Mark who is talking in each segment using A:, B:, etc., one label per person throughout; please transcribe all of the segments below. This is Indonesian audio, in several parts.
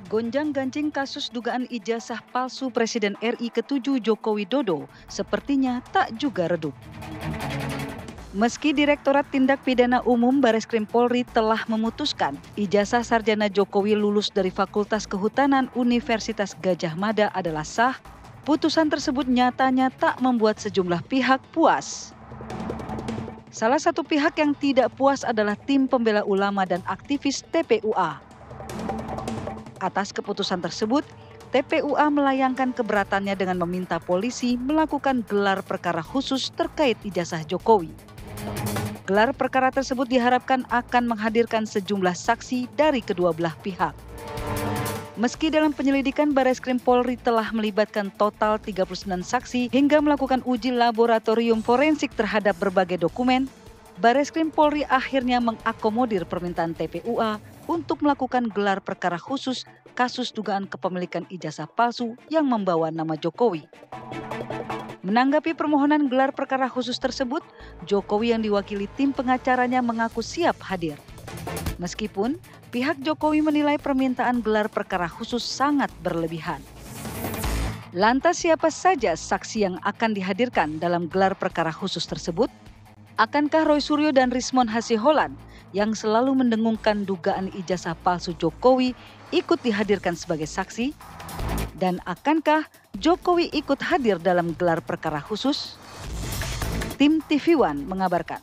A: Gonjang-ganjing kasus dugaan ijazah palsu Presiden RI ke-7 Joko Widodo sepertinya tak juga redup. Meski Direktorat Tindak Pidana Umum Bareskrim Polri telah memutuskan ijazah sarjana Jokowi lulus dari Fakultas Kehutanan Universitas Gadjah Mada adalah sah, putusan tersebut nyatanya tak membuat sejumlah pihak puas. Salah satu pihak yang tidak puas adalah tim pembela ulama dan aktivis TPUA. Atas keputusan tersebut, TPUA melayangkan keberatannya dengan meminta polisi melakukan gelar perkara khusus terkait ijazah Jokowi. Gelar perkara tersebut diharapkan akan menghadirkan sejumlah saksi dari kedua belah pihak. Meski dalam penyelidikan Bareskrim Polri telah melibatkan total 39 saksi hingga melakukan uji laboratorium forensik terhadap berbagai dokumen, Bareskrim Polri akhirnya mengakomodir permintaan TPUA untuk melakukan gelar perkara khusus kasus dugaan kepemilikan ijazah palsu yang membawa nama Jokowi. Menanggapi permohonan gelar perkara khusus tersebut, Jokowi yang diwakili tim pengacaranya mengaku siap hadir. Meskipun pihak Jokowi menilai permintaan gelar perkara khusus sangat berlebihan. Lantas siapa saja saksi yang akan dihadirkan dalam gelar perkara khusus tersebut? Akankah Roy Suryo dan Rismon Hasiholan yang selalu mendengungkan dugaan ijazah palsu Jokowi ikut dihadirkan sebagai saksi? Dan akankah Jokowi ikut hadir dalam gelar perkara khusus? Tim TV One mengabarkan.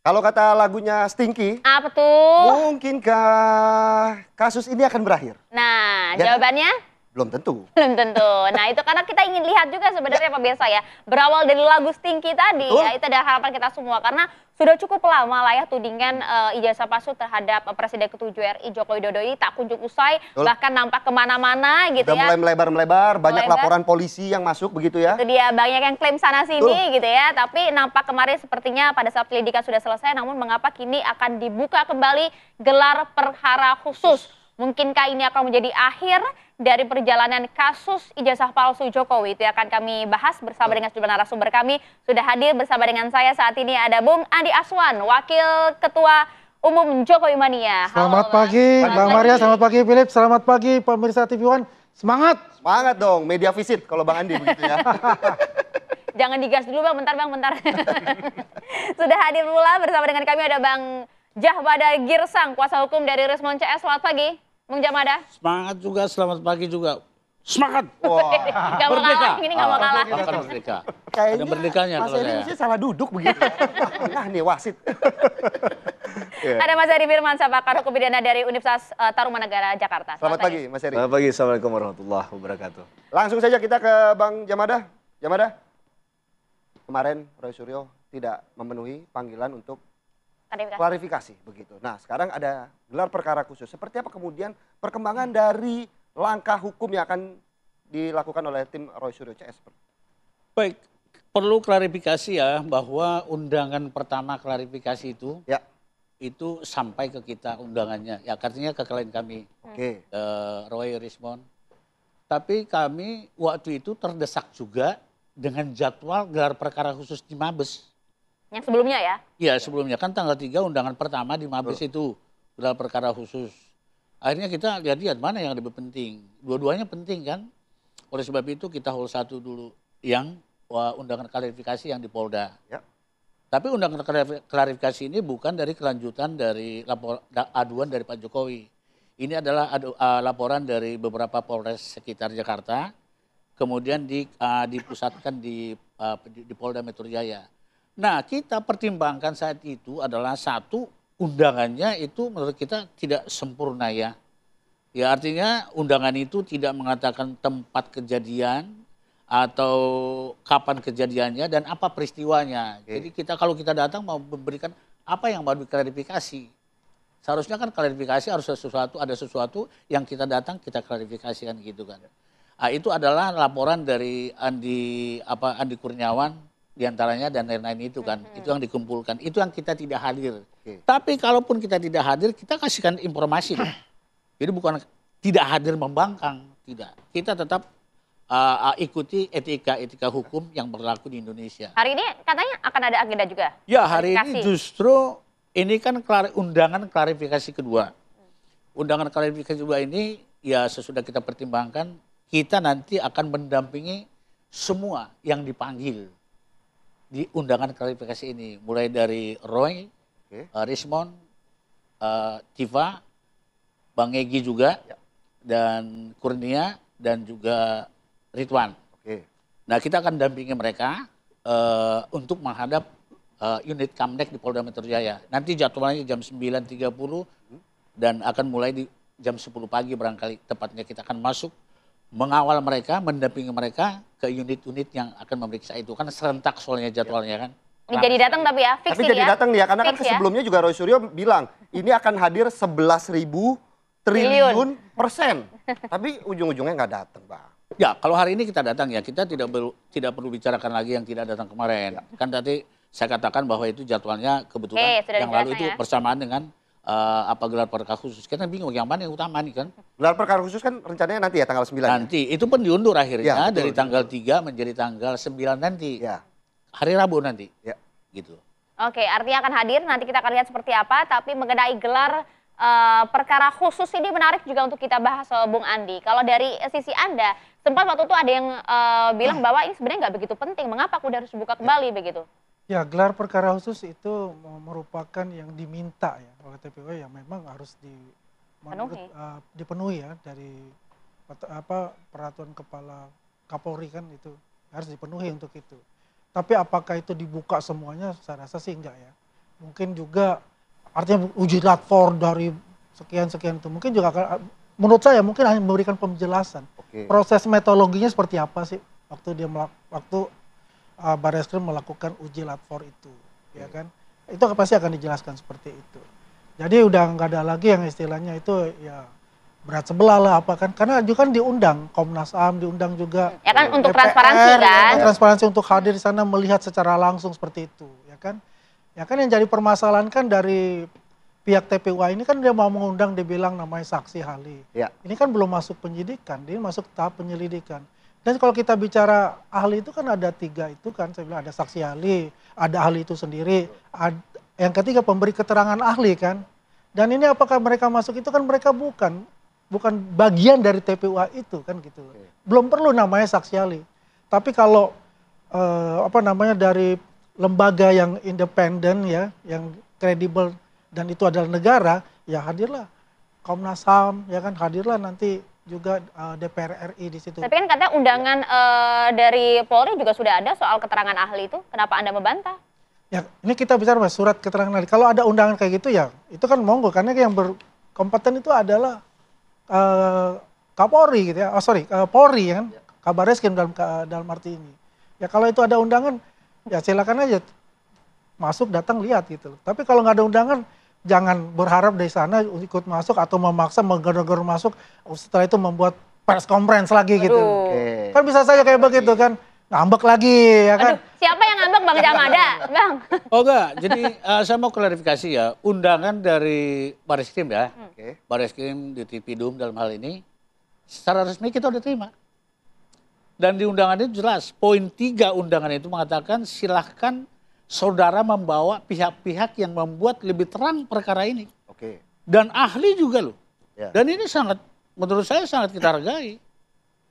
B: Kalau kata lagunya Stinky,
C: Apa tuh?
B: mungkinkah kasus ini akan berakhir?
C: Nah,
B: Ya.
C: jawabannya
B: Belum tentu.
C: belum tentu. Nah, itu karena kita ingin lihat juga sebenarnya Pak Biasa ya. Berawal dari lagu Stinky tadi,
B: Betul.
C: ya itu adalah harapan kita semua. Karena sudah cukup lama lah ya tudingan ijazah palsu terhadap Presiden ke-7 RI Joko Widodo ini tak kunjung usai.
B: Betul.
C: Bahkan nampak kemana-mana gitu
B: Udah
C: ya.
B: mulai melebar-melebar, banyak
C: Melebar.
B: laporan polisi yang masuk begitu ya.
C: Itu dia banyak yang klaim sana sini
B: Betul.
C: gitu ya. Tapi nampak kemarin sepertinya pada saat penyelidikan sudah selesai. Namun mengapa kini akan dibuka kembali gelar perkara khusus? Mungkinkah ini akan menjadi akhir dari perjalanan kasus ijazah palsu Jokowi? Itu yang akan kami bahas bersama dengan sejumlah narasumber kami. Sudah hadir bersama dengan saya saat ini ada Bung Andi Aswan, Wakil Ketua Umum Jokowi Mania.
D: Selamat
C: Bang.
D: pagi,
C: Selamat
D: Bang
C: pagi.
D: Maria. Selamat pagi, Philip. Selamat pagi, pemirsa TV One. Semangat!
B: Semangat dong, media visit kalau Bang Andi begitu ya.
C: Jangan digas dulu Bang, bentar. Sudah hadir pula bersama dengan kami ada Bang Jahmada Girsang, kuasa hukum dari Rismon CS. Selamat pagi, Bung Jahmada.
E: Semangat juga, selamat pagi juga. Semangat!
B: Wah,
C: Gak mau
E: Merdeka.
C: kalah, ini gak mau kalah.
E: Akan merdeka. Ada
B: kayaknya
E: merdekanya
B: Mas
E: kalau
B: Eri
E: saya.
B: mesti salah duduk begitu. Nah nih wasit. Ya.
C: Ada Mas Eri Firman, pakar hukum pidana dari Universitas Tarumanegara, Jakarta.
B: Selamat pagi Mas Eri.
F: Selamat pagi, Assalamualaikum warahmatullahi wabarakatuh.
B: Langsung saja kita ke Bang Jahmada. Jahmada, kemarin Roy Suryo tidak memenuhi panggilan untuk klarifikasi begitu. Nah sekarang ada gelar perkara khusus. Seperti apa kemudian perkembangan dari langkah hukum yang akan dilakukan oleh tim Roy Suryo CS?
E: Baik, perlu klarifikasi ya bahwa undangan pertama klarifikasi itu
B: Ya,
E: sampai ke kita undangannya. Ya artinya ke klien kami,
B: oke.
E: Roy Rismon. Tapi kami waktu itu terdesak juga dengan jadwal gelar perkara khusus di Mabes.
C: Yang sebelumnya ya?
E: Ya sebelumnya kan tanggal 3 undangan pertama di Mabes itu gelar perkara khusus. Akhirnya kita lihat-lihat mana yang lebih penting. Dua-duanya penting kan. Oleh sebab itu kita hold satu dulu yang undangan klarifikasi yang di Polda.
B: Ya.
E: Tapi undangan klarifikasi ini bukan dari kelanjutan dari aduan dari Pak Jokowi. Ini adalah laporan dari beberapa Polres sekitar Jakarta, kemudian dipusatkan di Polda Metro Jaya. Nah, kita pertimbangkan saat itu adalah satu, undangannya itu menurut kita tidak sempurna ya. Ya artinya undangan itu tidak mengatakan tempat kejadian atau kapan kejadiannya dan apa peristiwanya. Jadi kalau kita datang mau memberikan apa yang mau diklarifikasi. Seharusnya kan klarifikasi harus ada sesuatu yang kita datang kita klarifikasikan gitu kan. Nah, itu adalah laporan dari Andi Kurniawan diantaranya dan lain-lain itu kan. Itu yang dikumpulkan. Itu yang kita tidak hadir. Tapi kalaupun kita tidak hadir, kita kasihkan informasi. Jadi bukan tidak hadir membangkang, tidak. Kita tetap ikuti etika hukum yang berlaku di Indonesia.
C: Hari ini katanya akan ada agenda juga?
E: Ya hari ini
C: Klarifikasi.
E: justru ini kan undangan klarifikasi kedua. Undangan klarifikasi kedua ini ya sesudah kita pertimbangkan, kita nanti akan mendampingi semua yang dipanggil di undangan klarifikasi ini. Mulai dari Roy, Rismond, Tifa, Bang Egy juga, dan Kurnia, dan juga Ridwan. Nah, kita akan dampingi mereka untuk menghadap unit Kamnek di Polda Metro Jaya. Nanti jadwalnya jam 9.30 dan akan mulai di jam 10 pagi barangkali tepatnya kita akan masuk mengawal mereka, mendampingi mereka ke unit-unit yang akan memeriksa itu. Kan serentak soalnya jadwalnya kan.
C: Ini jadi datang tapi ya, fix
B: tapi jadi datang nih ya, karena kan sebelumnya juga Roy Suryo bilang ini akan hadir 11.000 triliun persen. Tapi ujung-ujungnya nggak datang, Bang.
E: Ya, kalau hari ini kita datang ya, kita tidak perlu bicarakan lagi yang tidak datang kemarin. Kan tadi saya katakan bahwa itu jadwalnya kebetulan yang lalu itu bersamaan dengan gelar perkara khusus. Kita bingung yang mana yang utama nih kan.
B: Gelar perkara khusus kan rencananya nanti ya tanggal 9.
E: Nanti, itu pun diundur akhirnya dari tanggal 3 menjadi tanggal 9 nanti. Hari Rabu nanti. Gitu.
C: Oke, artinya akan hadir, nanti kita akan lihat seperti apa, tapi mengenai gelar perkara khusus ini menarik juga untuk kita bahas, Bung Andi. Kalau dari sisi Anda, sempat waktu itu ada yang bilang bahwa ini sebenarnya nggak begitu penting, mengapa kuda harus dibuka kembali begitu?
D: Ya, gelar perkara khusus itu merupakan yang diminta ya oleh TPU yang memang harus dipenuhi ya dari peraturan kepala Kapolri kan itu harus dipenuhi untuk itu. Tapi apakah itu dibuka semuanya? Saya rasa sih enggak ya. Mungkin juga artinya uji lapor dari sekian-sekian itu mungkin juga akan, menurut saya mungkin hanya memberikan penjelasan. Proses metodologinya seperti apa sih waktu Barreskrim melakukan uji lapor itu, ya kan? Itu pasti akan dijelaskan seperti itu. Jadi udah nggak ada lagi yang istilahnya itu ya berat sebelah lah apa kan? Karena juga kan diundang Komnas HAM, diundang juga.
C: Ya kan untuk
D: DPR,
C: transparansi kan?
D: Transparansi untuk hadir di sana melihat secara langsung seperti itu, ya kan? Ya kan yang jadi permasalahan kan dari pihak TPUA ini kan dia mau mengundang, dibilang namanya saksi ahli. Ini kan belum masuk penyidikan, dia masuk tahap penyelidikan. Dan kalau kita bicara ahli itu kan ada 3 itu kan, saya bilang ada saksi ahli, ada ahli itu sendiri, yang ketiga pemberi keterangan ahli kan. Dan ini apakah mereka masuk itu kan mereka bukan bagian dari TPUA itu kan gitu. Belum perlu namanya saksi ahli. Tapi kalau dari lembaga yang independen ya, yang kredibel dan itu adalah negara, ya hadirlah Komnas HAM, ya kan hadirlah nanti juga DPR RI di situ.
C: Tapi kan katanya undangan dari Polri juga sudah ada soal keterangan ahli itu. Kenapa Anda membantah?
D: Ya, ini kita bicara Mas, surat keterangan ahli. Kalau ada undangan kayak gitu ya, itu kan monggo karena yang berkompeten itu adalah Kapolri gitu ya. Polri ya kan. Kabareskrim dalam arti ini. Ya kalau itu ada undangan ya silakan aja masuk, datang, lihat gitu. Tapi kalau nggak ada undangan, jangan berharap dari sana ikut masuk atau memaksa mengger-ger masuk, setelah itu membuat press conference lagi gitu. Kan bisa saja kayak begitu kan, ngambek lagi ya kan.
C: Siapa yang ngambek Bang Jamada? Bang.
E: Oh enggak, jadi saya mau klarifikasi ya, undangan dari Barreskrim ya, Barreskrim di Tipidum dalam hal ini, secara resmi kita udah terima. Dan di undangan itu jelas, poin 3 undangan itu mengatakan silahkan saudara membawa pihak-pihak yang membuat lebih terang perkara ini. Dan ahli juga loh. Dan ini menurut saya sangat kita hargai.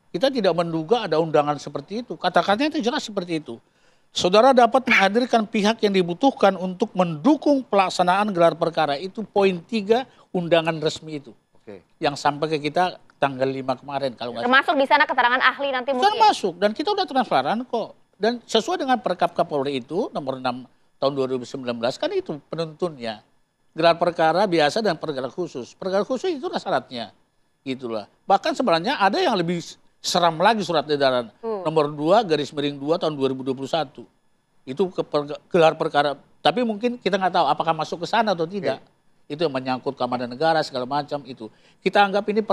E: Kita tidak menduga ada undangan seperti itu. Kata-katanya itu jelas seperti itu. Saudara dapat menghadirkan pihak yang dibutuhkan untuk mendukung pelaksanaan gelar perkara. Itu poin 3 undangan resmi itu. Yang sampai ke kita tanggal 5 kemarin. Kalau nggak
C: termasuk di sana keterangan ahli nanti mungkin.
E: Termasuk. Dan kita udah transparan kok. Dan sesuai dengan Perkap Kapolri itu nomor 6 tahun 2019 kan itu penuntunnya. Gelar perkara biasa dan perkara khusus. Perkara khusus itu syaratnya. Gitulah. Bahkan sebenarnya ada yang lebih seram lagi surat edaran nomor 2/2 tahun 2021. Itu gelar perkara. Tapi mungkin kita nggak tahu apakah masuk ke sana atau tidak. Itu yang menyangkut keamanan negara segala macam itu. Kita anggap ini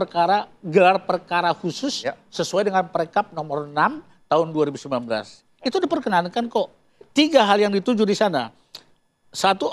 E: gelar perkara khusus sesuai dengan Perkap nomor 6 tahun 2019. Itu diperkenankan kok. 3 hal yang dituju di sana. 1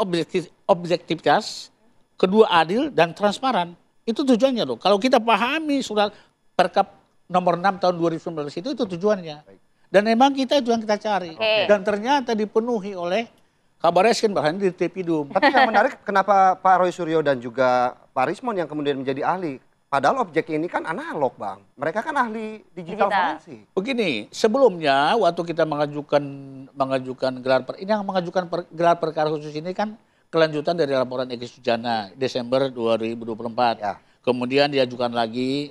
E: objektivitas, 2 adil dan transparan. Itu tujuannya loh. Kalau kita pahami surat Perkap nomor 6 tahun 2019 itu tujuannya. Dan memang itu yang kita cari. Dan ternyata dipenuhi oleh Kabar Reskrim bahkan di Tepidum.
B: Tapi yang menarik kenapa Pak Roy Suryo dan juga Pak Rismon yang kemudian menjadi ahli. Padahal objek ini kan analog, Bang. Mereka kan ahli digital forensik.
E: Begini, sebelumnya waktu kita mengajukan gelar perkara khusus ini kan kelanjutan dari laporan Egy Sujana Desember 2024. Ya. Kemudian diajukan lagi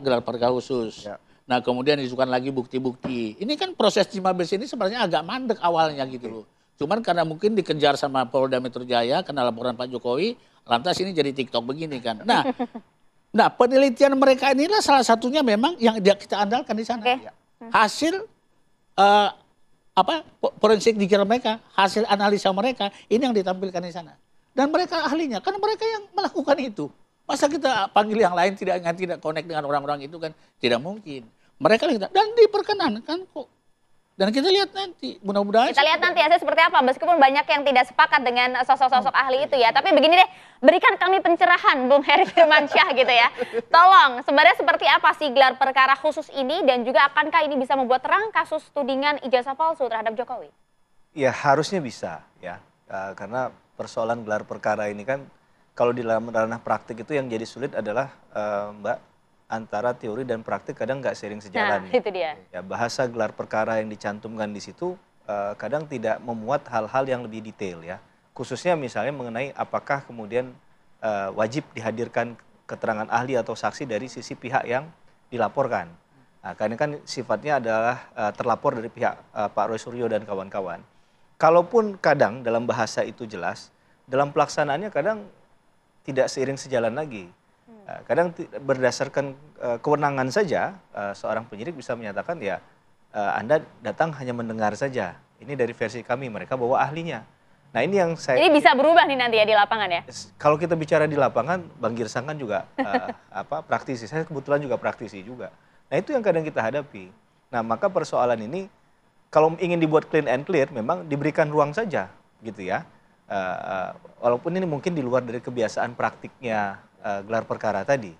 E: gelar perkara khusus. Ya. Nah, kemudian diajukan lagi bukti-bukti. Ini kan proses Cimabees ini sebenarnya agak mandek awalnya gitu loh. Cuman karena mungkin dikejar sama Polda Metro Jaya karena laporan Pak Jokowi, lantas ini jadi TikTok begini kan. Nah, penelitian mereka inilah salah satunya memang yang kita andalkan di sana. Hasil forensik digital mereka, hasil analisa mereka ini yang ditampilkan di sana. Dan mereka ahlinya, karena mereka yang melakukan itu. Masa kita panggil yang lain tidak connect dengan orang-orang itu kan tidak mungkin. Mereka dan diperkenankan kok. Dan kita lihat nanti, mudah-mudahan.
C: Kita lihat nanti hasilnya seperti apa, meskipun banyak yang tidak sepakat dengan sosok-sosok ahli itu ya. Tapi begini deh, berikan kami pencerahan, Bung Heri Firmansyah gitu ya. Tolong, sebenarnya seperti apa sih gelar perkara khusus ini dan juga akankah ini bisa membuat terang kasus tudingan ijazah palsu terhadap Jokowi?
F: Ya harusnya bisa ya, karena persoalan gelar perkara ini kan kalau di dalam ranah praktik itu yang jadi sulit adalah Mbak, antara teori dan praktik kadang nggak seiring sejalan.
C: Nah, itu dia.
F: Ya, bahasa gelar perkara yang dicantumkan di situ kadang tidak memuat hal-hal yang lebih detail ya. Khususnya misalnya mengenai apakah kemudian wajib dihadirkan keterangan ahli atau saksi dari sisi pihak yang dilaporkan. Nah, karena kan sifatnya adalah terlapor dari pihak Pak Roy Suryo dan kawan-kawan. Kalaupun kadang dalam bahasa itu jelas, dalam pelaksanaannya kadang tidak seiring sejalan lagi. Kadang berdasarkan kewenangan saja seorang penyidik bisa menyatakan ya Anda datang hanya mendengar saja. Ini dari versi kami, mereka bawa ahlinya. Nah ini yang saya.
C: Ini bisa berubah nih nanti ya di lapangan ya.
F: Kalau kita bicara di lapangan, Bang Girsang kan juga praktisi. Saya kebetulan juga praktisi juga. Nah itu yang kadang kita hadapi. Nah maka persoalan ini kalau ingin dibuat clean and clear, memang diberikan ruang saja gitu ya. Walaupun ini mungkin di luar dari kebiasaan praktiknya gelar perkara tadi.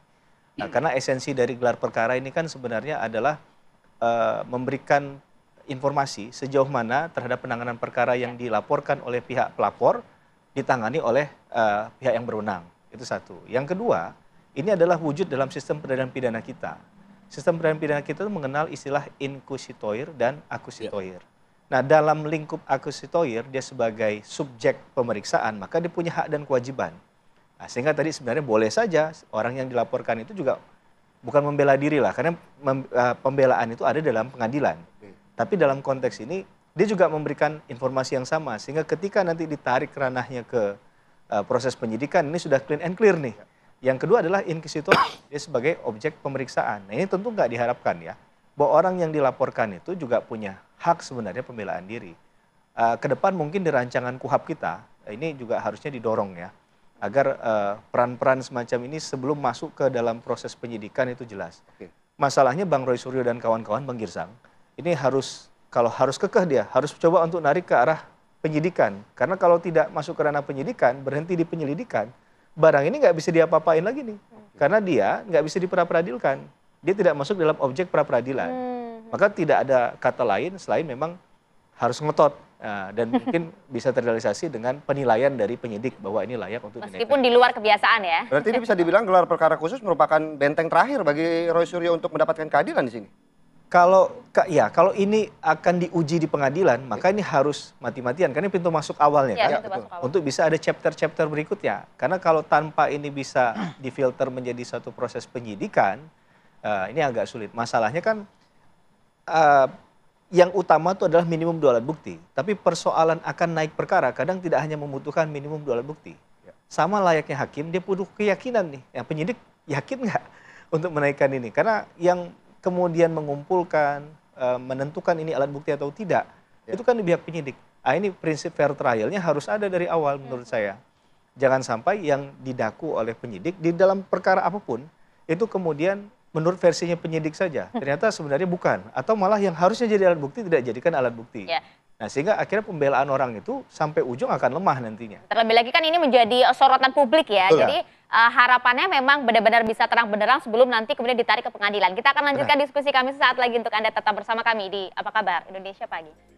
F: Nah, karena esensi dari gelar perkara ini kan sebenarnya adalah memberikan informasi sejauh mana terhadap penanganan perkara yang dilaporkan oleh pihak pelapor ditangani oleh pihak yang berwenang. Itu satu. Yang kedua, ini adalah wujud dalam sistem peradilan pidana kita. Sistem peradilan pidana kita itu mengenal istilah inquisitoire dan acquisitoire. Nah, dalam lingkup acquisitoire dia sebagai subjek pemeriksaan, maka dia punya hak dan kewajiban. Nah, sehingga tadi sebenarnya boleh saja orang yang dilaporkan itu juga bukan membela diri lah, karena pembelaan itu ada dalam pengadilan. Tapi dalam konteks ini, dia juga memberikan informasi yang sama, sehingga ketika nanti ditarik ranahnya ke proses penyidikan, ini sudah clean and clear nih. Yang kedua adalah inquisitor, dia sebagai objek pemeriksaan. Nah ini tentu nggak diharapkan ya, bahwa orang yang dilaporkan itu juga punya hak sebenarnya pembelaan diri. Kedepan mungkin di rancangan KUHAP kita, ini juga harusnya didorong ya, agar peran-peran semacam ini sebelum masuk ke dalam proses penyidikan itu jelas. Masalahnya Bang Roy Suryo dan kawan-kawan, Bang Girsang, ini kalau harus kekeh dia, harus coba untuk narik ke arah penyidikan. Karena kalau tidak masuk ke ranah penyidikan, berhenti di penyelidikan, barang ini nggak bisa diapa-apain lagi nih. Karena dia nggak bisa diperadilan. Dia tidak masuk dalam objek pra-peradilan. Maka tidak ada kata lain selain memang harus ngotot. Dan mungkin bisa terrealisasi dengan penilaian dari penyidik bahwa ini layak untuk dinaikkan.
C: Meskipun di luar kebiasaan ya.
B: Berarti ini bisa dibilang gelar perkara khusus merupakan benteng terakhir bagi Roy Suryo untuk mendapatkan keadilan di sini.
F: Kalau ini akan diuji di pengadilan, maka ini harus mati-matian karena pintu masuk awalnya
C: ya,
F: kan. Untuk bisa ada chapter-chapter berikutnya. Karena kalau tanpa ini bisa difilter menjadi satu proses penyidikan, ini agak sulit. Masalahnya kan yang utama itu adalah minimum 2 alat bukti. Tapi persoalan akan naik perkara kadang tidak hanya membutuhkan minimum 2 alat bukti. Sama layaknya hakim, dia butuh keyakinan nih. Yang penyidik yakin nggak untuk menaikkan ini? Karena yang kemudian mengumpulkan, menentukan ini alat bukti atau tidak, itu kan di pihak penyidik. Ini prinsip fair trial-nya harus ada dari awal menurut saya. Jangan sampai yang didaku oleh penyidik di dalam perkara apapun, itu kemudian menurut versinya penyidik saja, ternyata sebenarnya bukan. Atau malah yang harusnya jadi alat bukti tidak jadikan alat bukti. Nah sehingga akhirnya pembelaan orang itu sampai ujung akan lemah nantinya.
C: Terlebih lagi kan ini menjadi sorotan publik ya. Jadi harapannya memang benar-benar bisa terang benderang sebelum nanti kemudian ditarik ke pengadilan. Kita akan lanjutkan diskusi kami sesaat lagi untuk Anda tetap bersama kami di Apa Kabar Indonesia Pagi.